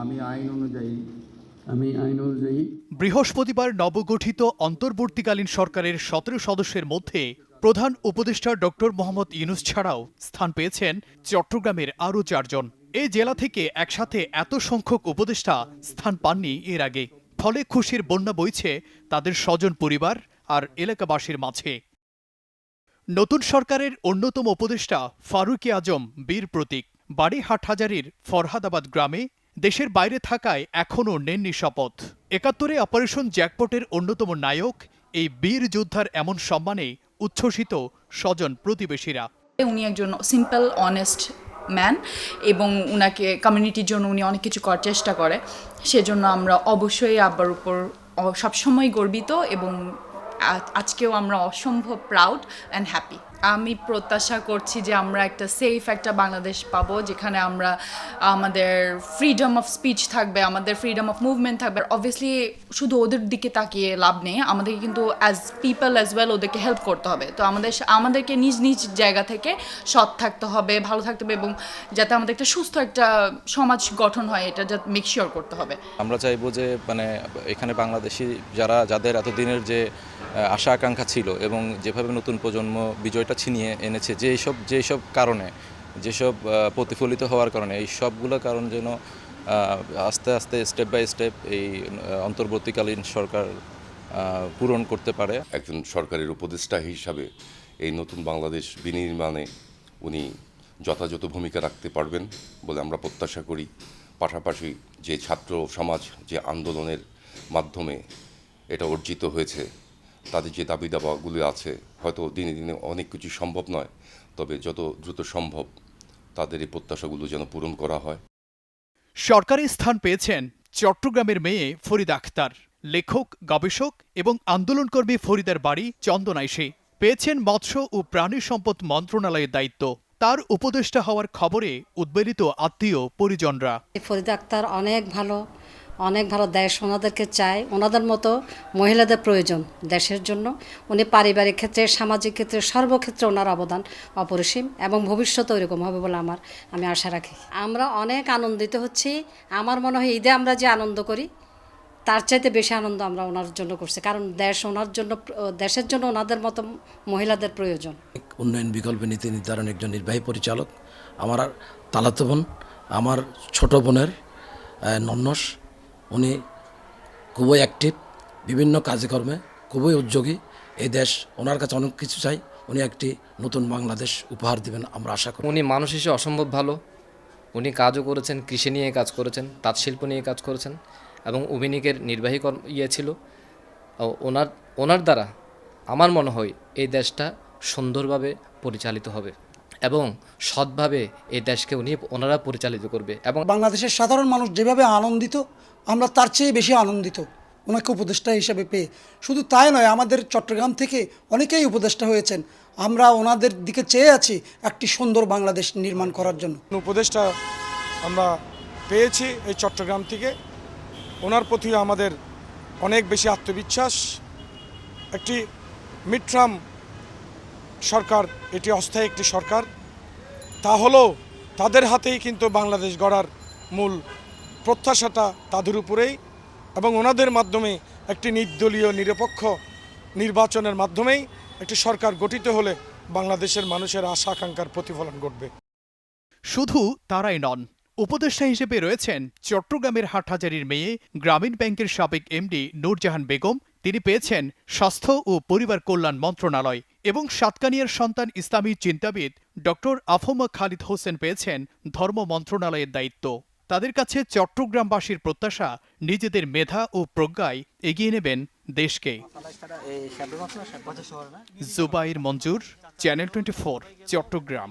আমি আইন অনুযায়ী বৃহস্পতিবার নবগঠিত অন্তর্বর্তীকালীন সরকারের ১৭ সদস্যের মধ্যে প্রধান উপদেষ্টা ডক্টর মোহাম্মদ ইউনূস ছাড়াও স্থান পেয়েছেন চট্টগ্রামের আরও ৪ জন। এই জেলা থেকে একসাথে এত সংখ্যক উপদেষ্টা স্থান পাননি এর আগে। ফলে খুশির বন্যা বইছে তাদের স্বজন পরিবার আর এলাকাবাসীর মাঝে। নতুন সরকারের অন্যতম উপদেষ্টা ফারুকী আজম বীর প্রতীক। বাড়ি হাটহাজারীর ফরহাদাবাদ গ্রামে, দেশের বাইরে থাকায় এখনও নেননি শপথ। ৭১-এ অপারেশন জ্যাকপটের অন্যতম নায়ক এই বীর যোদ্ধার এমন সম্মানে উচ্ছ্বসিত স্বজন প্রতিবেশীরা। উনি একজন সিম্পল অনেস্ট ম্যান এবং উনাকে কমিউনিটির জন্য উনি অনেক কিছু করার চেষ্টা করে। সেজন্য আমরা অবশ্যই আব্বার উপর সবসময় গর্বিত এবং আজকেও আমরা অসম্ভব প্রাউড অ্যান্ড হ্যাপি। আমি প্রত্যাশা করছি যে আমরা একটা সেফ একটা বাংলাদেশ পাবো, যেখানে আমরা আমাদের ফ্রিডম অফ স্পিচ থাকবে, আমাদের ফ্রিডম অফ মুভমেন্ট থাকবে। অবভিয়াসলি শুধু ওদের দিকে তাকিয়ে লাভ নেই, আমাদেরকে কিন্তু অ্যাজ পিপল অ্যাজ ওয়েল ওদেরকে হেল্প করতে হবে। তো আমাদেরকে নিজ নিজ জায়গা থেকে সৎ থাকতে হবে, ভালো থাকতে হবে এবং যাতে আমাদের একটা সুস্থ একটা সমাজ গঠন হয়, এটা যাতে মেক শিওর করতে হবে। আমরা চাইবো যে এখানে বাংলাদেশি যাদের এতদিনের যে আশা আকাঙ্ক্ষা ছিল এবং যেভাবে নতুন প্রজন্ম বিজয়টা ছিনিয়ে এনেছে, যেসব কারণে, যেসব প্রতিফলিত হওয়ার কারণে, এই সবগুলো কারণ যেন আস্তে আস্তে স্টেপ বাই স্টেপ এই অন্তর্বর্তীকালীন সরকার পূরণ করতে পারে। একজন সরকারের উপদেষ্টা হিসাবে এই নতুন বাংলাদেশ বিনির্মাণে উনি যথাযথ ভূমিকা রাখতে পারবেন বলে আমরা প্রত্যাশা করি। পাশাপাশি যে ছাত্র সমাজ যে আন্দোলনের মাধ্যমে এটা অর্জিত হয়েছে, তাদের যে দাবি দাবাগুলি আছে, হয়তো দিনে দিনে অনেক কিছু সম্ভব নয়, তবে যত দ্রুত সম্ভব তাদের এই প্রত্যাশাগুলো যেন পূরণ করা হয়। সরকারি স্থান পেয়েছেন চট্টগ্রামের মেয়ে ফরিদা আক্তার। লেখক, গবেষক এবং আন্দোলনকর্মী ফরিদার বাড়ি চন্দনাইশে। পেয়েছেন মৎস্য ও প্রাণী সম্পদ মন্ত্রণালয়ের দায়িত্ব। তার উপদেষ্টা হওয়ার খবরে উদ্বেলিত আত্মীয় পরিজনরা। ফরিদা আক্তার অনেক ভালো দেশ ওনাদেরকে চায়, ওনাদের মতো মহিলাদের প্রয়োজন দেশের জন্য। উনি পারিবারিক ক্ষেত্রে, সামাজিক ক্ষেত্রে, সর্বক্ষেত্রে ওনার অবদান অপরিসীম এবং ভবিষ্যতেও এরকম হবে বলে আমি আশা রাখি। আমরা অনেক আনন্দিত হচ্ছি। আমার মনে হয় ঈদে আমরা যে আনন্দ করি তার চাইতে বেশি আনন্দ আমরা ওনার জন্য করছি, কারণ দেশের জন্য ওনাদের মতো মহিলাদের প্রয়োজন। উন্নয়ন বিকল্প নীতি নির্ধারণ একজন নির্বাহী পরিচালক। আমার তালাতো বোন, আমার ছোট বোনের নন্নস, উনি খুবই অ্যাক্টিভ, বিভিন্ন কাজকর্মে খুবই উদ্যোগী। এই দেশ ওনার কাছে অনেক কিছু চাই, উনি একটি নতুন বাংলাদেশ উপহার দেবেন আমরা আশা করি। উনি মানুষ হিসেবে অসম্ভব ভালো। উনি কাজও করেছেন, কৃষি নিয়ে কাজ করেছেন, তাঁত শিল্প নিয়ে কাজ করেছেন এবং অভিনীকের নির্বাহী ছিল। ওনার দ্বারা আমার মনে হয় এই দেশটা সুন্দরভাবে পরিচালিত হবে এবং সৎভাবে এই দেশকে ওনারা পরিচালিত করবে। এবং বাংলাদেশের সাধারণ মানুষ যেভাবে আনন্দিত, আমরা তার চেয়ে বেশি আনন্দিত ওনাকে উপদেষ্টা হিসেবে পেয়ে। শুধু তাই নয়, আমাদের চট্টগ্রাম থেকে অনেকেই উপদেষ্টা হয়েছেন। আমরা ওনাদের দিকে চেয়ে আছি একটি সুন্দর বাংলাদেশ নির্মাণ করার জন্য। উপদেষ্টা আমরা পেয়েছি এই চট্টগ্রাম থেকে। ওনার প্রতি আমাদের অনেক বেশি আত্মবিশ্বাস। একটি মিড টার্ম সরকার, এটি অস্থায়ী একটি সরকার, তা হলেও তাদের হাতেই কিন্তু বাংলাদেশ গড়ার মূল প্রত্যাশাটা তাদের উপরেই এবং ওনাদের মাধ্যমে একটি নির্দলীয় নিরপেক্ষ নির্বাচনের মাধ্যমেই একটি সরকার গঠিত হলে বাংলাদেশের মানুষের আশা আকাঙ্ক্ষার প্রতিফলন ঘটবে। শুধু তারাই নন, উপদেষ্টা হিসেবে রয়েছেন চট্টগ্রামের হাটহাজারীর মেয়ে, গ্রামীণ ব্যাংকের সাবেক এমডি নূরজাহান বেগম। তিনি পেয়েছেন স্বাস্থ্য ও পরিবার কল্যাণ মন্ত্রণালয় এবং সাতকানিয়ার সন্তান ইসলামী চিন্তাবিদ ডক্টর আফমা খালিদ হোসেন পেয়েছেন ধর্ম মন্ত্রণালয়ের দায়িত্ব। তাদের কাছে চট্টগ্রামবাসীর প্রত্যাশা নিজেদের মেধা ও প্রজ্ঞায় এগিয়ে নেবেন দেশকে। জুবাইর মঞ্জুর, চ্যানেল 24, চট্টগ্রাম।